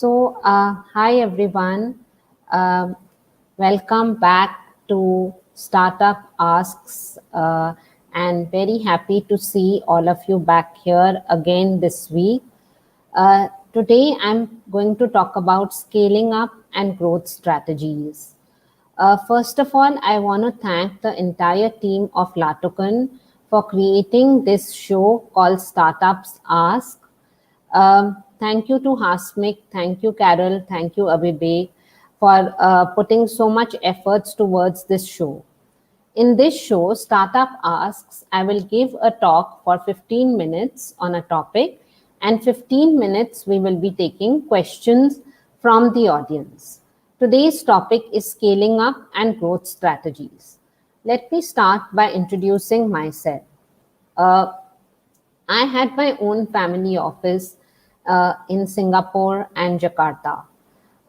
Hi everyone. Um, Welcome back to Startup Asks, and very happy to see all of you back here again this week. Today, I'm going to talk about scaling up and growth strategies. First of all, I want to thank the entire team of Latokan for creating this show called Startups Ask. Thank you to Hasmik, thank you Carol, thank you Abhibek for putting so much efforts towards this show. In this show, Startup Asks, I will give a talk for 15 minutes on a topic, and 15 minutes we will be taking questions from the audience. Today's topic is scaling up and growth strategies. Let me start by introducing myself. Uh, I had my own family office in Singapore and Jakarta.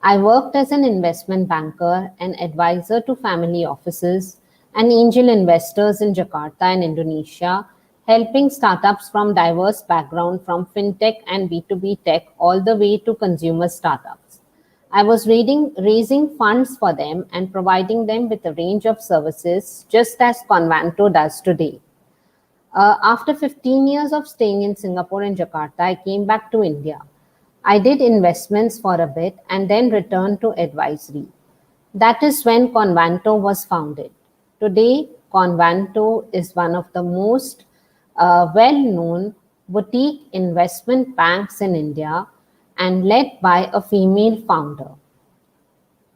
I worked as an investment banker and advisor to family offices and angel investors in Jakarta and Indonesia, helping startups from diverse backgrounds from Fin-Tech and B2B Tech all the way to consumer startups. I was raising funds for them and providing them with a range of services, just as Convanto does today. After 15 years of staying in Singapore and Jakarta, I came back to India. I did investments for a bit and then returned to advisory. That is when Convanto was founded. Today, Convanto is one of the most well-known boutique investment banks in India and led by a female founder.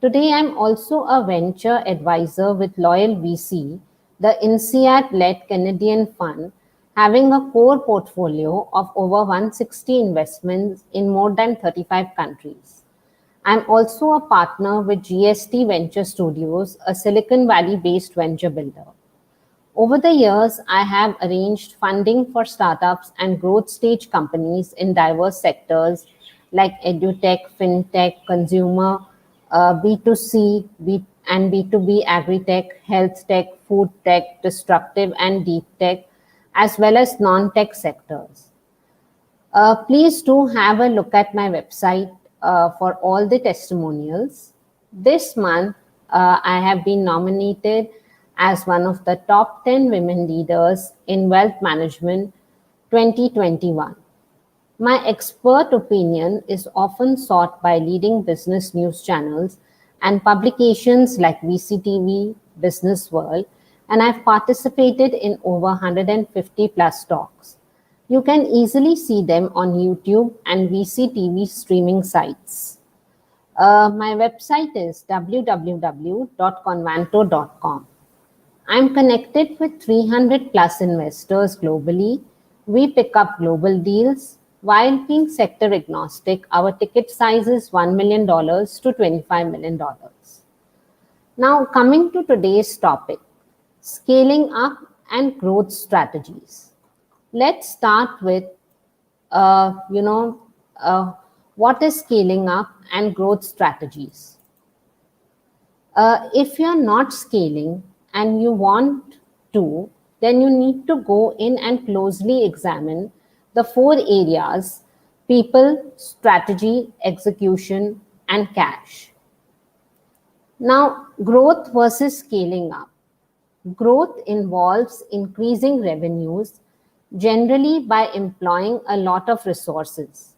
Today, I'm also a venture advisor with Loyal VC, the INSEAD-led Canadian Fund, having a core portfolio of over 160 investments in more than 35 countries. I'm also a partner with GST Venture Studios, a Silicon Valley-based venture builder. Over the years, I have arranged funding for startups and growth stage companies in diverse sectors like edutech, fintech, consumer, B2C, and B2B agri-tech, health tech, food tech, disruptive and deep tech, as well as non-tech sectors. Please do have a look at my website for all the testimonials. This month, I have been nominated as one of the top 10 women leaders in wealth management 2021. My expert opinion is often sought by leading business news channels and publications like VCTV, Business World, and I've participated in over 150 plus talks. You can easily see them on YouTube and VCTV streaming sites. My website is www.convanto.com. I'm connected with 300 plus investors globally. We pick up global deals. While being sector agnostic, our ticket size is $1 million to $25 million. Now, coming to today's topic, scaling up and growth strategies. Let's start with, uh, you know, uh, what is scaling up and growth strategies. If you're not scaling and you want to, then you need to go in and closely examine the four areas: people, strategy, execution, and cash. Now, growth versus scaling up. Growth involves increasing revenues, generally by employing a lot of resources.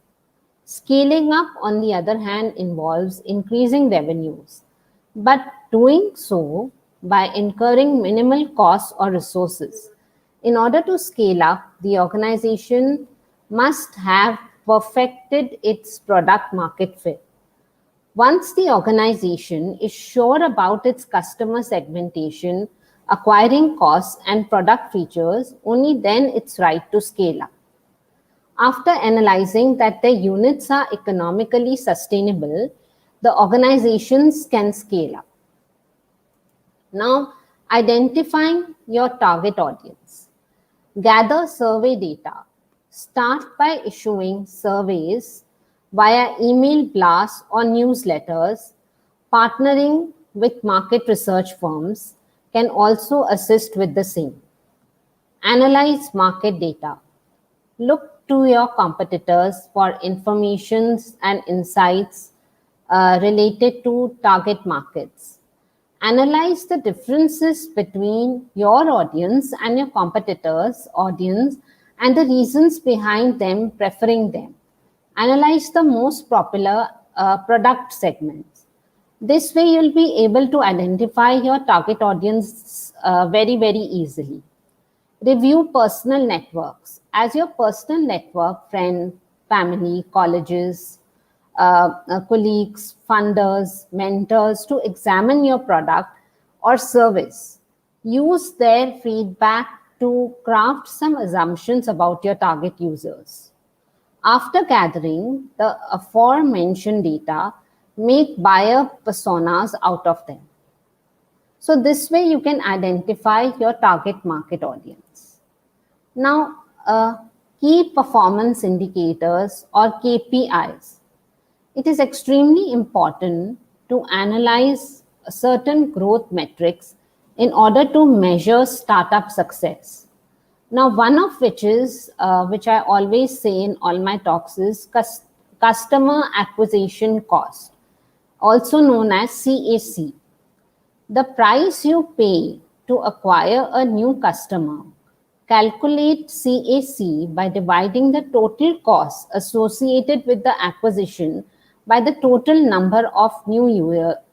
Scaling up, on the other hand, involves increasing revenues, but doing so by incurring minimal costs or resources. In order to scale up, the organization must have perfected its product market fit. Once the organization is sure about its customer segmentation, acquiring costs, and product features, only then it's right to scale up. After analyzing that the units are economically sustainable, the organizations can scale up. Now, identifying your target audience. Gather survey data. Start by issuing surveys via email blasts or newsletters. Partnering with market research firms can also assist with the same. Analyze market data. Look to your competitors for informations and insights related to target markets. Analyze the differences between your audience and your competitors' audience and the reasons behind them preferring them. Analyze the most popular product segments. This way, you'll be able to identify your target audience very, very easily. Review personal networks. As your personal network, friends, family, colleges, colleagues, funders, mentors to examine your product or service. Use their feedback to craft some assumptions about your target users. After gathering the aforementioned data, make buyer personas out of them. So this way you can identify your target market audience. Now, key performance indicators or KPIs. It is extremely important to analyze certain growth metrics in order to measure startup success. Now, one of which is, which I always say in all my talks, is customer acquisition cost, also known as CAC. The price you pay to acquire a new customer. Calculate CAC by dividing the total cost associated with the acquisition by the total number of new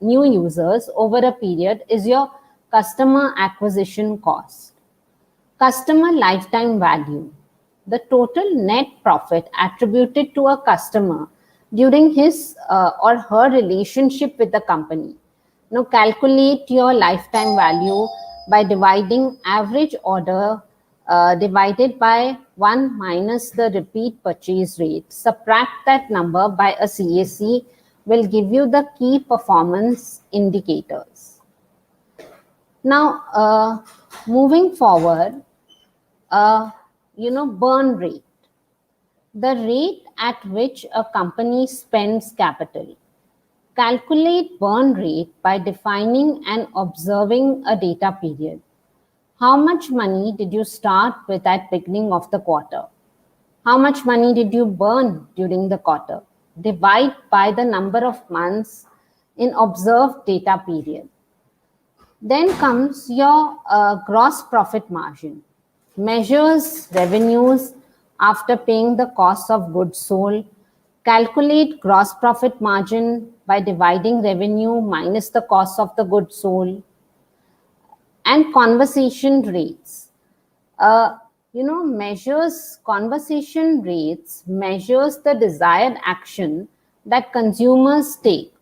users over a period is your customer acquisition cost. Customer lifetime value. The total net profit attributed to a customer during his or her relationship with the company. Now calculate your lifetime value by dividing average order divided by 1 minus the repeat purchase rate. Subtract that number by a CAC will give you the key performance indicators. Now, moving forward, burn rate. The rate at which a company spends capital. Calculate burn rate by defining and observing a data period. How much money did you start with at beginning of the quarter? How much money did you burn during the quarter? Divide by the number of months in observed data period. Then comes your gross profit margin. Measures revenues after paying the cost of goods sold. Calculate gross profit margin by dividing revenue minus the cost of the goods sold. And conversation rates. Conversation rates measures the desired action that consumers take.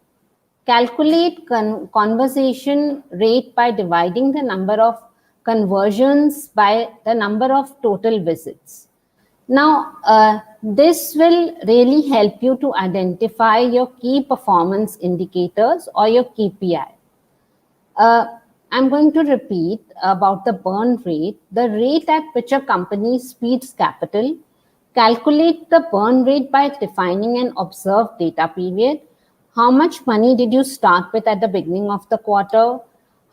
Calculate conversation rate by dividing the number of conversions by the number of total visits. Now, this will really help you to identify your key performance indicators or your KPI. I'm going to repeat about the burn rate, the rate at which a company speeds capital. Calculate the burn rate by defining an observed data period. How much money did you start with at the beginning of the quarter?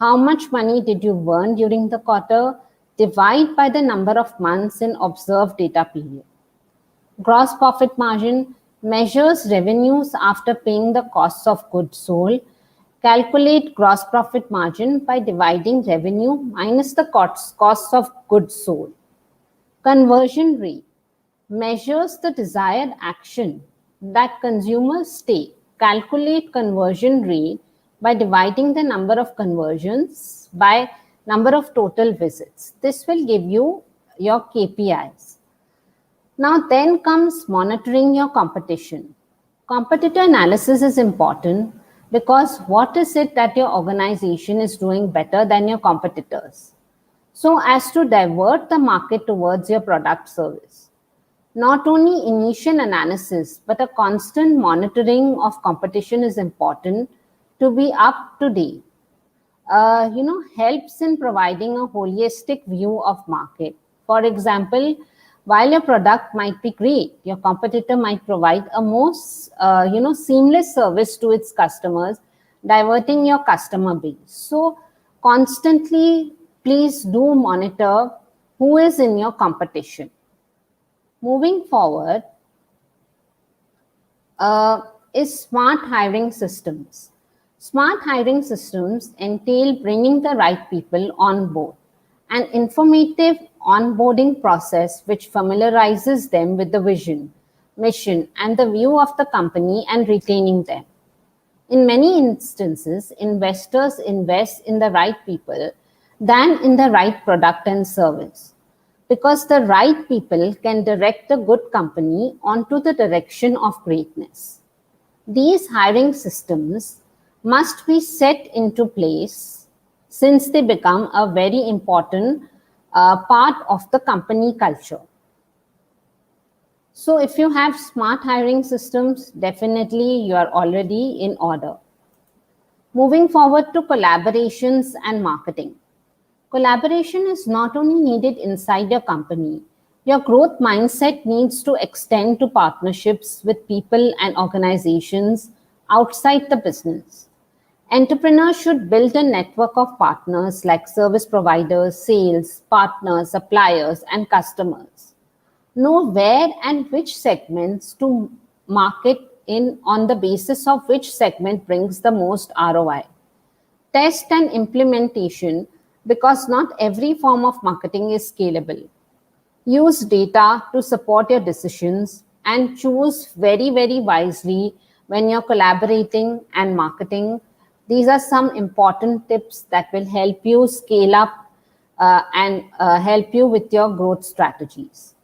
How much money did you burn during the quarter? Divide by the number of months in observed data period. Gross profit margin measures revenues after paying the costs of goods sold. Calculate gross profit margin by dividing revenue minus the costs of goods sold. Conversion rate measures the desired action that consumers take. Calculate conversion rate by dividing the number of conversions by number of total visits. This will give you your KPIs. Now then comes monitoring your competition. Competitor analysis is important because what is it that your organization is doing better than your competitors? So as to divert the market towards your product service. Not only initial analysis, but a constant monitoring of competition is important to be up to date. Helps in providing a holistic view of market. For example, while your product might be great, your competitor might provide a most, seamless service to its customers, diverting your customer base. So constantly, please do monitor who is in your competition. Moving forward is smart hiring systems. Smart hiring systems entail bringing the right people on board, an informative onboarding process which familiarizes them with the vision, mission, and the view of the company and retaining them. In many instances, investors invest in the right people than in the right product and service, because the right people can direct a good company onto the direction of greatness. These hiring systems must be set into place since they become a very important part of the company culture. So if you have smart hiring systems, definitely you are already in order. Moving forward to collaborations and marketing. Collaboration is not only needed inside your company. Your growth mindset needs to extend to partnerships with people and organizations outside the business. Entrepreneurs should build a network of partners like service providers, sales, partners, suppliers, and customers. Know where and which segments to market in on the basis of which segment brings the most ROI. Test and implementation, because not every form of marketing is scalable. Use data to support your decisions and choose very, very wisely when you're collaborating and marketing. These are some important tips that will help you scale up and help you with your growth strategies.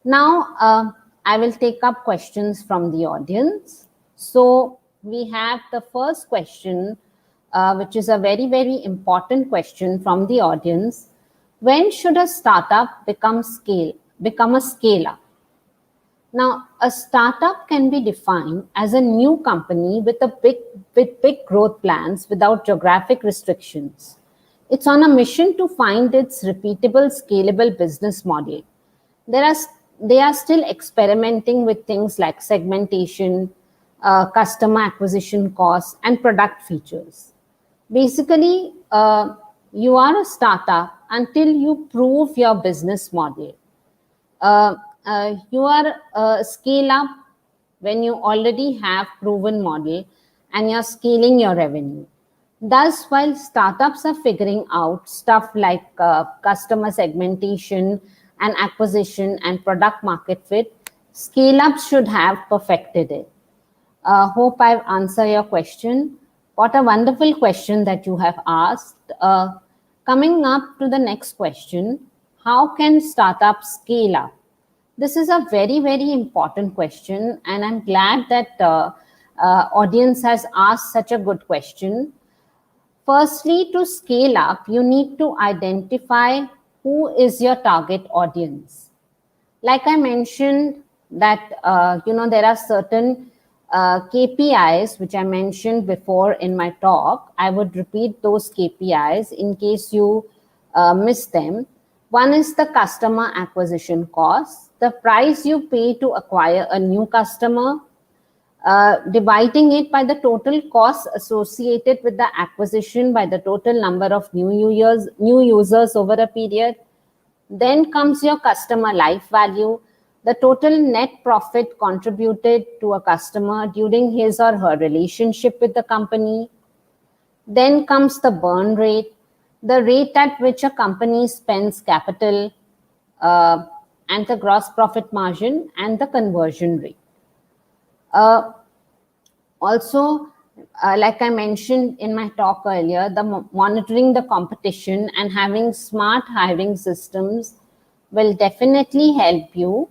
Now, I will take up questions from the audience. So we have the first question, which is a very, very important question from the audience. When should a startup become a scale-up? Now, a startup can be defined as a new company with big growth plans without geographic restrictions. It's on a mission to find its repeatable, scalable business model. They are still experimenting with things like segmentation, customer acquisition costs, and product features. Basically, you are a startup until you prove your business model. You are a scale up when you already have proven model and you're scaling your revenue. Thus, while startups are figuring out stuff like customer segmentation and acquisition and product market fit, scale ups should have perfected it. Hope I've answered your question. What a wonderful question that you have asked. Coming up to the next question, how can startups scale up? This is a very, very important question, and I'm glad that audience has asked such a good question. Firstly, to scale up, you need to identify who is your target audience. Like I mentioned that, there are certain KPIs, which I mentioned before in my talk. I would repeat those KPIs in case you missed them. One is the customer acquisition cost, the price you pay to acquire a new customer, dividing it by the total cost associated with the acquisition by the total number of new users over a period. Then comes your customer life value, the total net profit contributed to a customer during his or her relationship with the company. Then comes the burn rate, the rate at which a company spends capital, and the gross profit margin and the conversion rate. Also, like I mentioned in my talk earlier, monitoring the competition and having smart hiring systems will definitely help you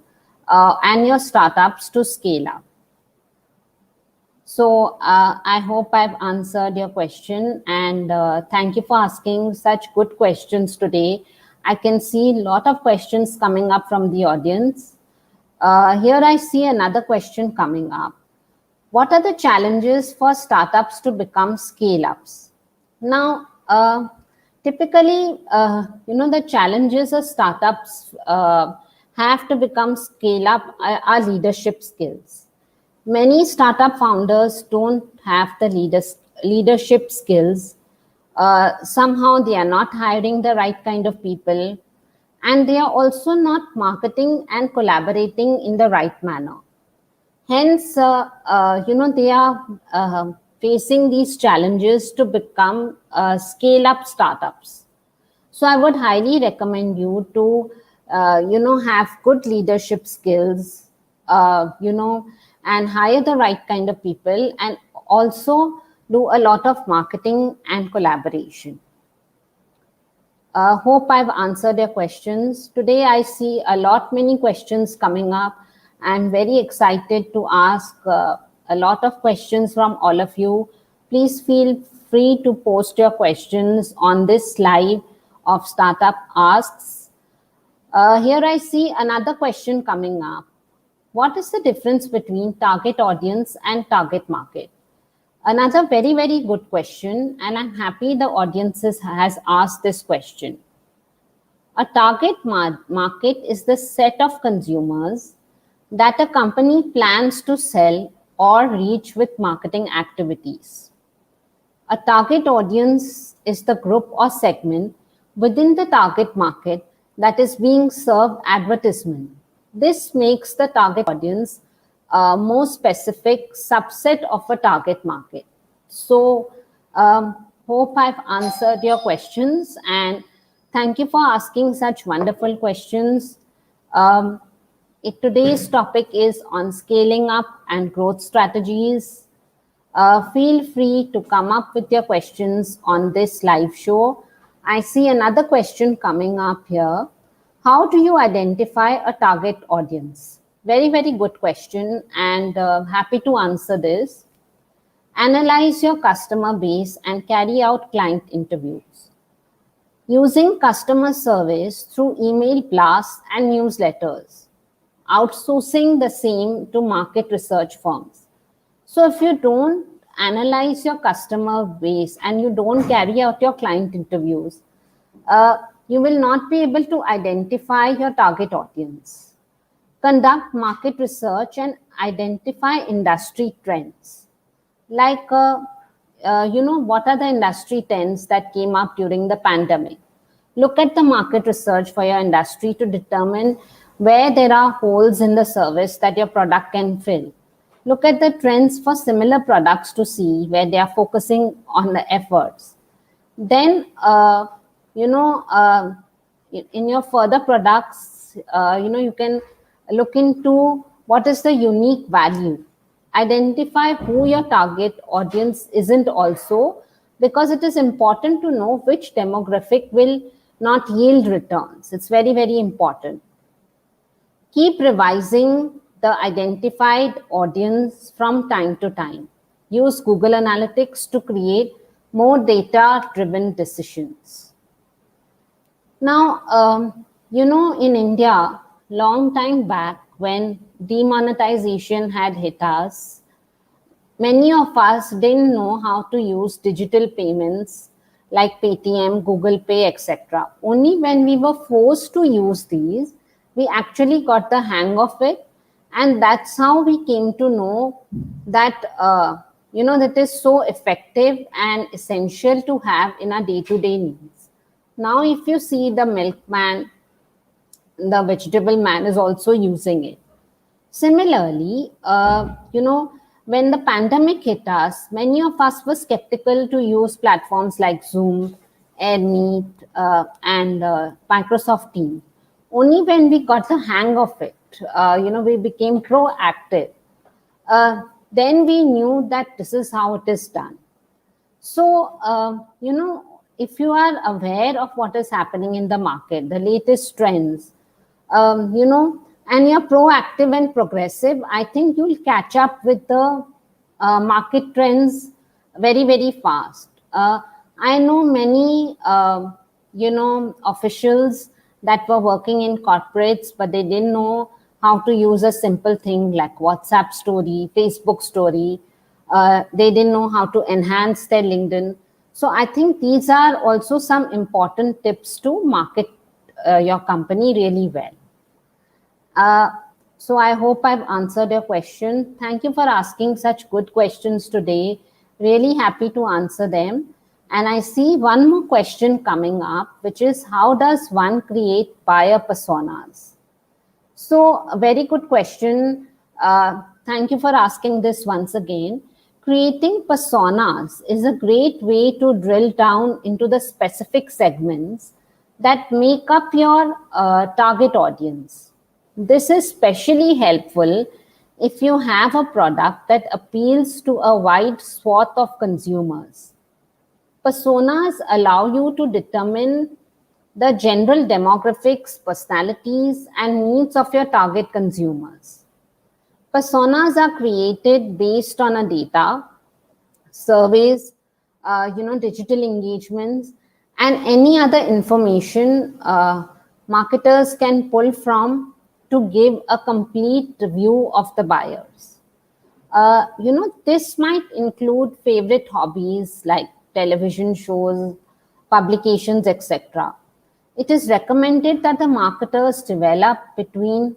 and your startups to scale up. So I hope I've answered your question, and thank you for asking such good questions today. I can see a lot of questions coming up from the audience. Here I see another question coming up. What are the challenges for startups to become scale-ups? Now, typically, the challenges of startups have to become scale-up are leadership skills. Many startup founders don't have the leadership skills. Somehow they are not hiring the right kind of people, and they are also not marketing and collaborating in the right manner. Hence, they are facing these challenges to become scale-up startups. So I would highly recommend you to, have good leadership skills, and hire the right kind of people, and also do a lot of marketing and collaboration. Hope I've answered your questions. Today I see many questions coming up. I'm very excited to ask a lot of questions from all of you. Please feel free to post your questions on this live of Startup Asks. Here I see another question coming up. What is the difference between target audience and target market? Another very, very good question, and I'm happy the audiences has asked this question. A target market is the set of consumers that a company plans to sell or reach with marketing activities. A target audience is the group or segment within the target market that is being served advertisement. This makes the target audience a more specific subset of a target market. So, hope I've answered your questions, and thank you for asking such wonderful questions. Today's topic is on scaling up and growth strategies. Feel free to come up with your questions on this live show. I see another question coming up here. How do you identify a target audience? Very, very good question, and happy to answer this. Analyze your customer base and carry out client interviews. Using customer surveys through email blasts and newsletters. Outsourcing the same to market research firms. So if you don't analyze your customer base and you don't carry out your client interviews, you will not be able to identify your target audience. Conduct market research and identify industry trends. Like, what are the industry trends that came up during the pandemic? Look at the market research for your industry to determine where there are holes in the service that your product can fill. Look at the trends for similar products to see where they are focusing on the efforts. Then, in your further products, you can look into what is the unique value. Identify who your target audience isn't also, because it is important to know which demographic will not yield returns. It's very, very important. Keep revising the identified audience from time to time. Use Google Analytics to create more data-driven decisions. Now, in India, long time back when demonetization had hit us, many of us didn't know how to use digital payments like Paytm, Google Pay, etc. Only when we were forced to use these, we actually got the hang of it. And that's how we came to know that, that is so effective and essential to have in our day-to-day needs. Now, if you see the milkman, the vegetable man is also using it. Similarly, when the pandemic hit us, many of us were skeptical to use platforms like Zoom, AirMeet, and Microsoft Teams. Only when we got the hang of it, we became proactive. Then we knew that this is how it is done. So, if you are aware of what is happening in the market, the latest trends, and you're proactive and progressive, I think you'll catch up with the market trends very, very fast. I know many, officials that were working in corporates, but they didn't know how to use a simple thing like WhatsApp story, Facebook story. They didn't know how to enhance their LinkedIn. So I think these are also some important tips to market your company really well. So I hope I've answered your question. Thank you for asking such good questions today. Really happy to answer them. And I see one more question coming up, which is how does one create buyer personas? So a very good question. Thank you for asking this once again. Creating personas is a great way to drill down into the specific segments that make up your target audience. This is especially helpful if you have a product that appeals to a wide swath of consumers. Personas allow you to determine the general demographics, personalities, and needs of your target consumers. Personas are created based on a data, surveys, digital engagements, and any other information marketers can pull from to give a complete view of the buyers. This might include favorite hobbies like television shows, publications, etc. It is recommended that the marketers develop between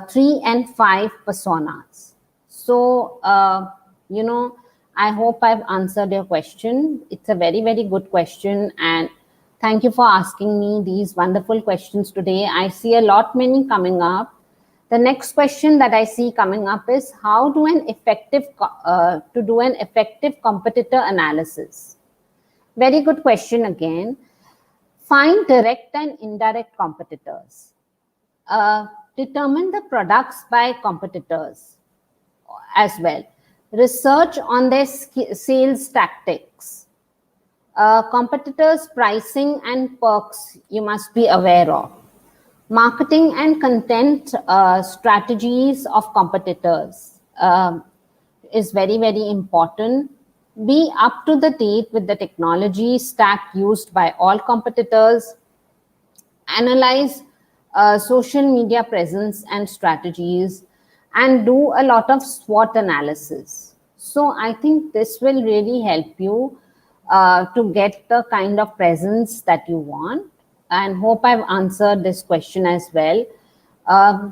3 and 5 personas. So, I hope I've answered your question. It's a very, very good question. And thank you for asking me these wonderful questions today. I see a lot many coming up. The next question that I see coming up is how do an effective competitor analysis. Very good question again. Find direct and indirect competitors. Determine the products by competitors as well. Research on their sales tactics. Competitors' pricing and perks you must be aware of. Marketing and content strategies of competitors is very, very important. Be up to the date with the technology stack used by all competitors. Analyze social media presence and strategies, and do a lot of SWOT analysis. So I think this will really help you to get the kind of presence that you want, and hope I've answered this question as well.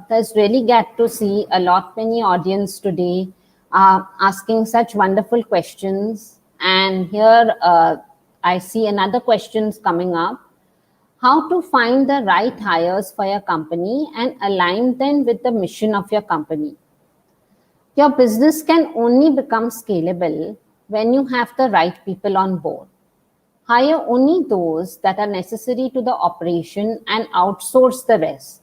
There's really get to see a lot many audience today asking such wonderful questions. And here I see another questions coming up. How to find the right hires for your company and align them with the mission of your company. Your business can only become scalable when you have the right people on board. Hire only those that are necessary to the operation and outsource the rest.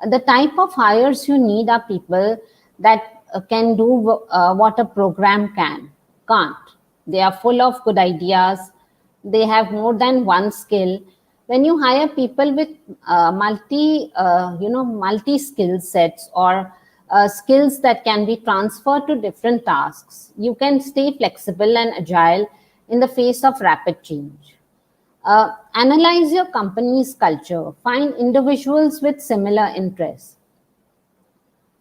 The type of hires you need are people that can do what a program can't. They are full of good ideas. They have more than one skill. When you hire people with multi skill sets or skills that can be transferred to different tasks, you can stay flexible and agile in the face of rapid change. Analyze your company's culture. Find individuals with similar interests.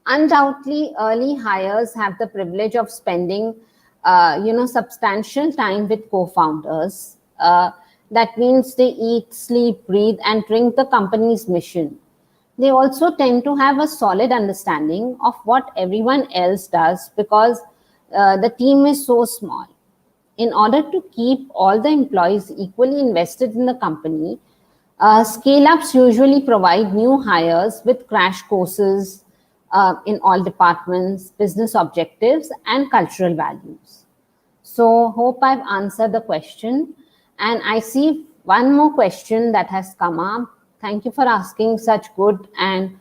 Undoubtedly, early hires have the privilege of spending, substantial time with co-founders. That means they eat, sleep, breathe, and drink the company's mission. They also tend to have a solid understanding of what everyone else does because the team is so small. In order to keep all the employees equally invested in the company, scale-ups usually provide new hires with crash courses in all departments, business objectives, and cultural values. So hope I've answered the question. And I see one more question that has come up. Thank you for asking such good and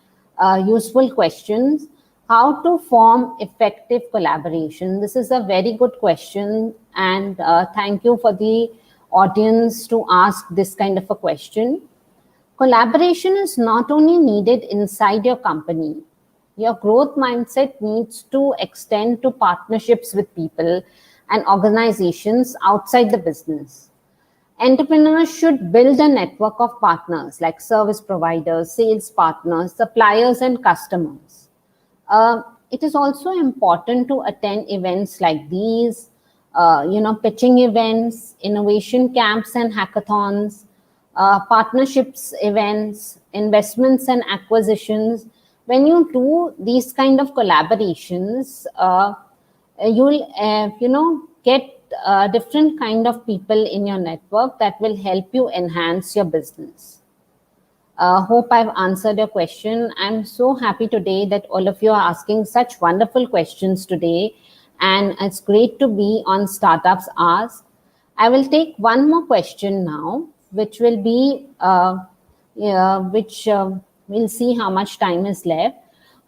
useful questions. How to form effective collaboration? This is a very good question, and thank you for the audience to ask this kind of a question. Collaboration is not only needed inside your company. Your growth mindset needs to extend to partnerships with people and organizations outside the business. Entrepreneurs should build a network of partners like service providers, sales partners, suppliers, and customers. It is also important to attend events like these, pitching events, innovation camps and hackathons, partnerships events, investments and acquisitions. When you do these kind of collaborations, you'll get different kind of people in your network that will help you enhance your business. Hope I've answered your question. I'm so happy today that all of you are asking such wonderful questions today, and it's great to be on Startups Ask. I will take one more question now, which will be, we'll see how much time is left.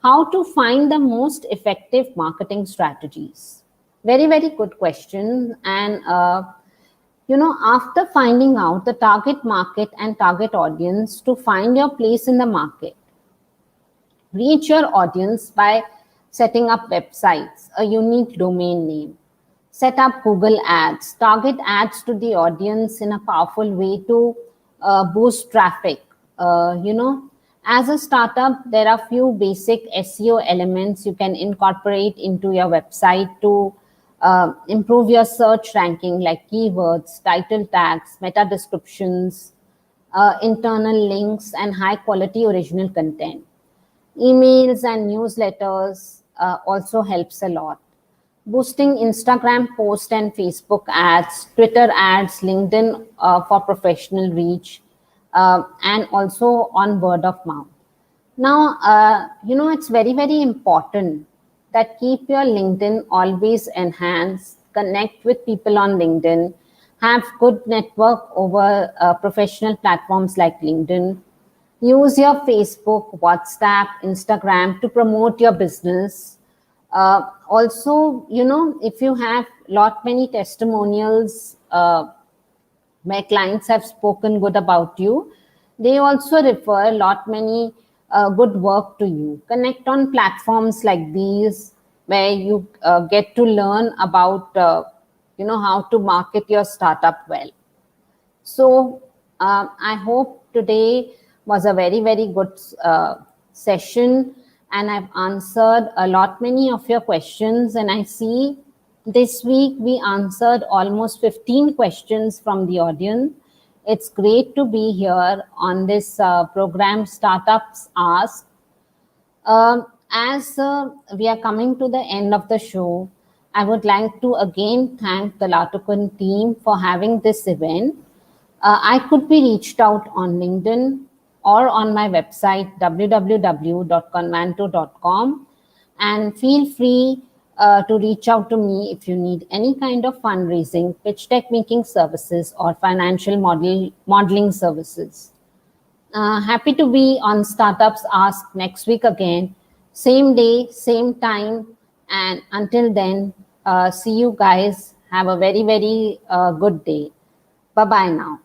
How to find the most effective marketing strategies? Very, very good question. And after finding out the target market and target audience, to find your place in the market, reach your audience by setting up websites, a unique domain name, set up Google ads, target ads to the audience in a powerful way to boost traffic. As a startup, there are few basic SEO elements you can incorporate into your website to improve your search ranking, like keywords, title tags, meta descriptions, internal links, and high quality original content. Emails and newsletters also helps a lot. Boosting Instagram post and Facebook ads, Twitter ads, LinkedIn for professional reach, and also on word of mouth. Now, it's very, very important that keep your LinkedIn always enhanced, connect with people on LinkedIn, have good network over professional platforms like LinkedIn, use your Facebook, WhatsApp, Instagram to promote your business. Also, if you have many testimonials where clients have spoken good about you, they also refer many good work to you. Connect on platforms like these where you get to learn about, how to market your startup well. So I hope today was a very, very good session, and I've answered many of your questions. And I see this week we answered almost 15 questions from the audience. It's great to be here on this program, Startups Ask. As we are coming to the end of the show, I would like to again thank the Latukun team for having this event. I could be reached out on LinkedIn or on my website, www.convanto.com, and feel free to reach out to me if you need any kind of fundraising, pitch deck making services, or financial modeling services. Happy to be on Startups Ask next week again, same day, same time. And until then, see you guys. Have a very, very good day. Bye-bye now.